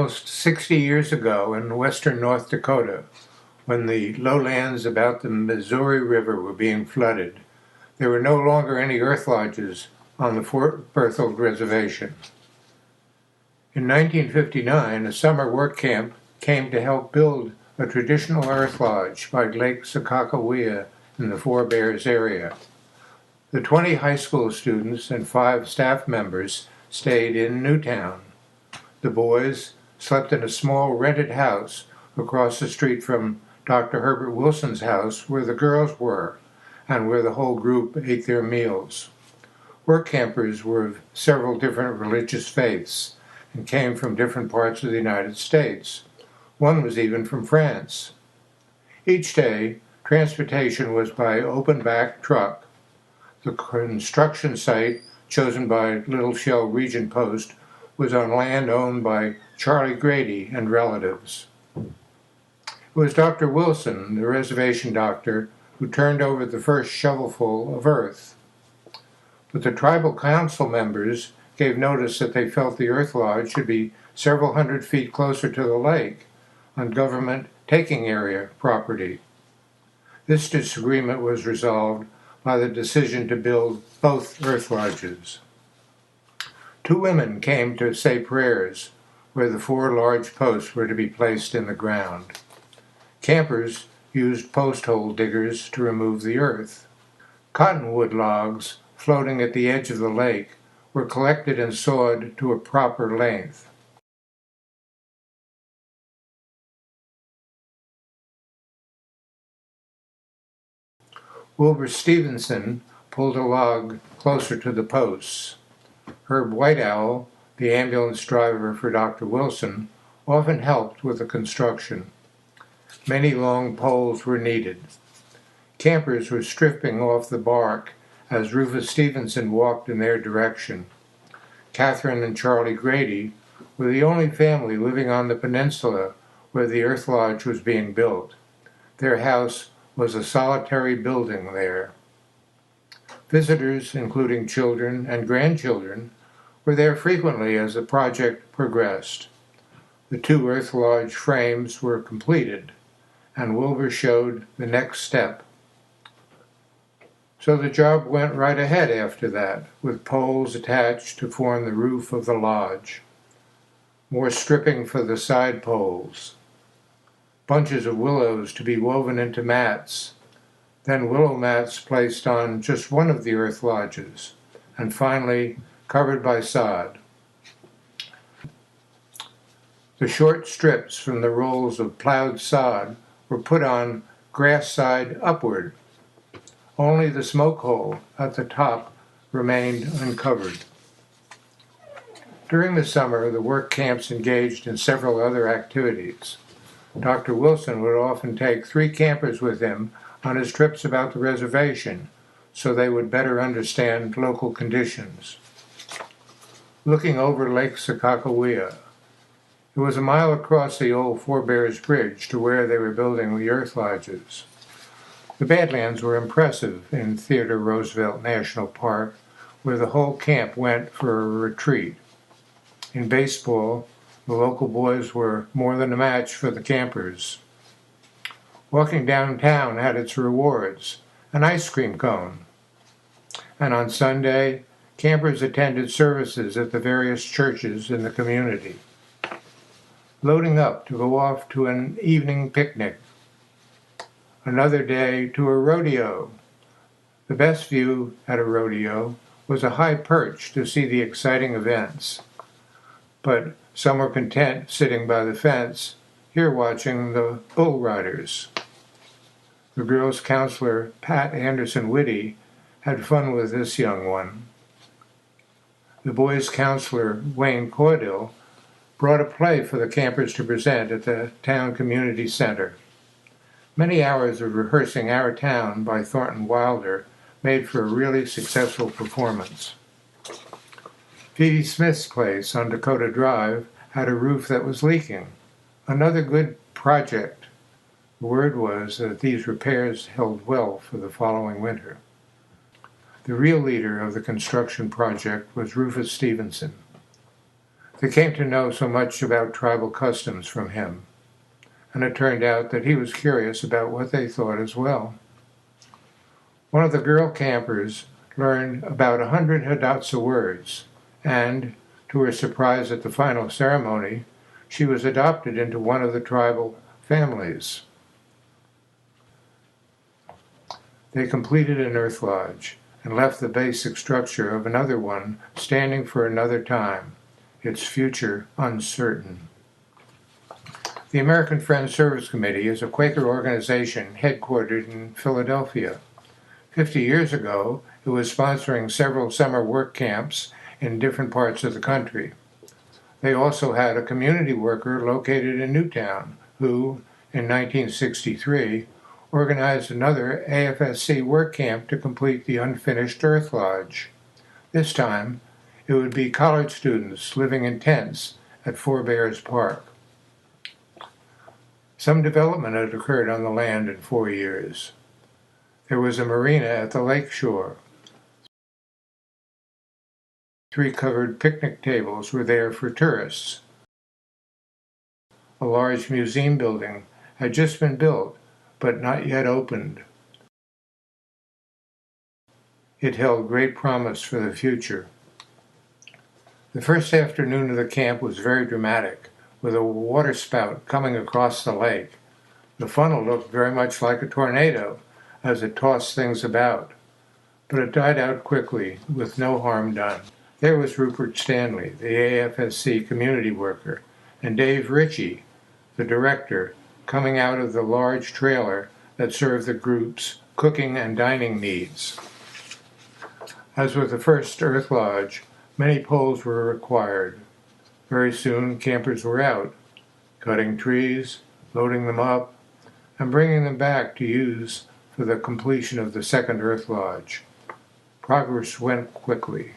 Almost 60 years ago in western North Dakota, when the lowlands about the Missouri River were being flooded, there were no longer any earth lodges on the Fort Berthold Reservation. In 1959, a summer work camp came to help build a traditional earth lodge by Lake Sakakawea in the Four Bears area. The 20 high school students and 5 staff members stayed in Newtown. The boys slept in a small rented house across the street from Dr. Herbert Wilson's house where the girls were and where the whole group ate their meals. Work campers were of several different religious faiths and came from different parts of the United States. One was even from France. Each day, transportation was by open-back truck. The construction site chosen by Little Shell Region Post was on land owned by Charlie Grady and relatives. It was Dr. Wilson, the reservation doctor, who turned over the first shovelful of earth. But the tribal council members gave notice that they felt the earth lodge should be several hundred feet closer to the lake, on government taking area property. This disagreement was resolved by the decision to build both earth lodges. 2 women came to say prayers where the 4 large posts were to be placed in the ground. Campers used post hole diggers to remove the earth. Cottonwood logs floating at the edge of the lake were collected and sawed to a proper length. Wilbur Stevenson pulled a log closer to the posts. Herb Whiteowl, the ambulance driver for Dr. Wilson, often helped with the construction. Many long poles were needed. Campers were stripping off the bark as Rufus Stevenson walked in their direction. Catherine and Charlie Grady were the only family living on the peninsula where the earth lodge was being built. Their house was a solitary building there. Visitors, including children and grandchildren, were there frequently as the project progressed. The 2 earth lodge frames were completed, and Wilbur showed the next step. So the job went right ahead after that, with poles attached to form the roof of the lodge. More stripping for the side poles. Bunches of willows to be woven into mats. Then willow mats placed on just one of the earth lodges, and finally covered by sod. The short strips from the rolls of plowed sod were put on grass side upward. Only the smoke hole at the top remained uncovered. During the summer, the work camps engaged in several other activities. Dr. Wilson would often take 3 campers with him on his trips about the reservation so they would better understand local conditions. Looking over Lake Sakakawea, it was a mile across the old Four Bears Bridge to where they were building the earth lodges. The Badlands were impressive in Theodore Roosevelt National Park, where the whole camp went for a retreat. In baseball, the local boys were more than a match for the campers. Walking downtown had its rewards, an ice cream cone. And on Sunday, campers attended services at the various churches in the community. Loading up to go off to an evening picnic. Another day to a rodeo. The best view at a rodeo was a high perch to see the exciting events. But some were content sitting by the fence, here watching the bull riders. The girls' counselor, Pat Anderson Whitty, had fun with this young one. The boys' counselor, Wayne Caudill, brought a play for the campers to present at the town community center. Many hours of rehearsing Our Town by Thornton Wilder made for a really successful performance. Phoebe Smith's place on Dakota Drive had a roof that was leaking. Another good project. The word was that these repairs held well for the following winter. The real leader of the construction project was Rufus Stevenson. They came to know so much about tribal customs from him, and it turned out that he was curious about what they thought as well. One of the girl campers learned about 100 Hidatsa words, and, to her surprise at the final ceremony, she was adopted into one of the tribal families. They completed an earth lodge and left the basic structure of another one standing for another time, its future uncertain. The American Friends Service Committee is a Quaker organization headquartered in Philadelphia. 50 years ago, it was sponsoring several summer work camps in different parts of the country. They also had a community worker located in Newtown who, in 1963, organized another AFSC work camp to complete the unfinished earth lodge. This time, it would be college students living in tents at Fort Berthold Park. Some development had occurred on the land in 4 years. There was a marina at the lake shore. 3 covered picnic tables were there for tourists. A large museum building had just been built, but not yet opened. It held great promise for the future. The first afternoon of the camp was very dramatic, with a waterspout coming across the lake. The funnel looked very much like a tornado as it tossed things about, but it died out quickly with no harm done. There was Rupert Stanley, the AFSC community worker, and Dave Ritchie, the director, coming out of the large trailer that served the group's cooking and dining needs. As with the first earth lodge, many poles were required. Very soon, campers were out, cutting trees, loading them up, and bringing them back to use for the completion of the second earth lodge. Progress went quickly.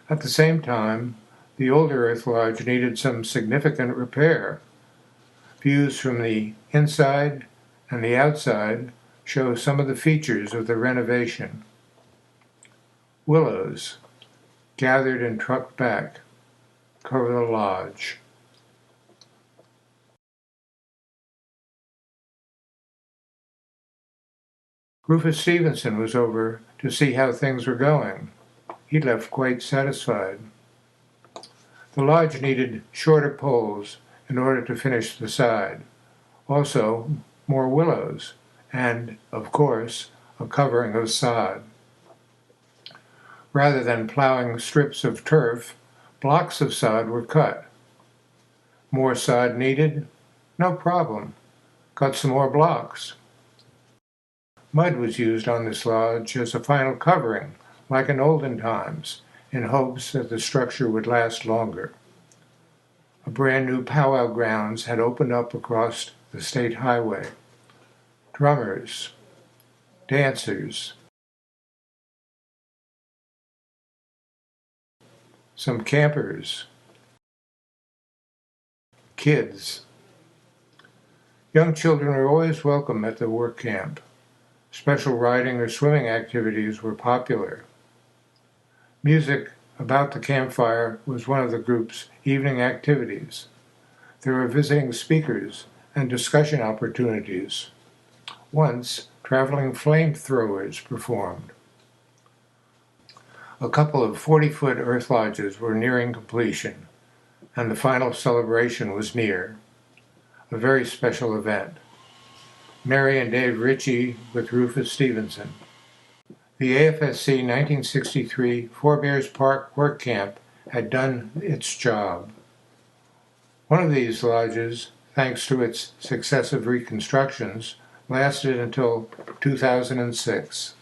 At the same time, the older earth lodge needed some significant repair. Views from the inside and the outside show some of the features of the renovation. Willows, gathered and trucked back, cover the lodge. Rufus Stevenson was over to see how things were going. He left quite satisfied. The lodge needed shorter poles in order to finish the side. Also, more willows, and, of course, a covering of sod. Rather than plowing strips of turf, blocks of sod were cut. More sod needed? No problem. Cut some more blocks. Mud was used on this lodge as a final covering, like in olden times, in hopes that the structure would last longer. A brand new powwow grounds had opened up across the state highway. Drummers, dancers, some campers, kids. Young children were always welcome at the work camp. Special riding or swimming activities were popular. Music about the campfire was one of the group's evening activities. There were visiting speakers and discussion opportunities. Once, traveling flamethrowers performed. A couple of 40-foot earth lodges were nearing completion, and the final celebration was near. A very special event. Mary and Dave Ritchie with Rufus Stevenson. The AFSC 1963 Fort Berthold Park Work Camp had done its job. One of these lodges, thanks to its successive reconstructions, lasted until 2006.